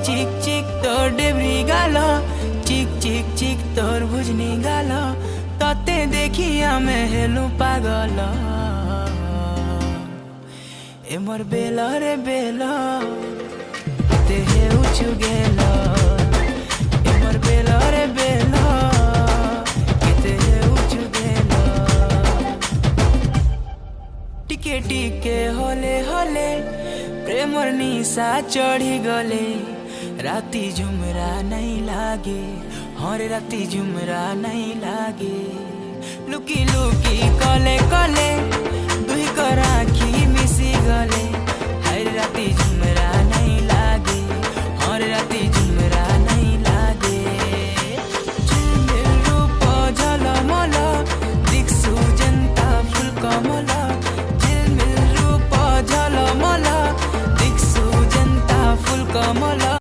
चिक चिक तोर डेबरी गाल, चिक चिक चिक तोर भुजनी गाल, तते देखी आमे हेलु पागल। ए मोर बेल रे बेल ते हेउछु गेल, ए मोर बेल रे बेल केते हेउछु गेल। टिके टिके होले होले प्रेमर निशा चढ़ी गले, राती झुमरा नहीं लागे, हर राती झुमरा नहीं लागे। लुकी लुकी कले कले दुई को राखी मिसी गले, हर राती झुमरा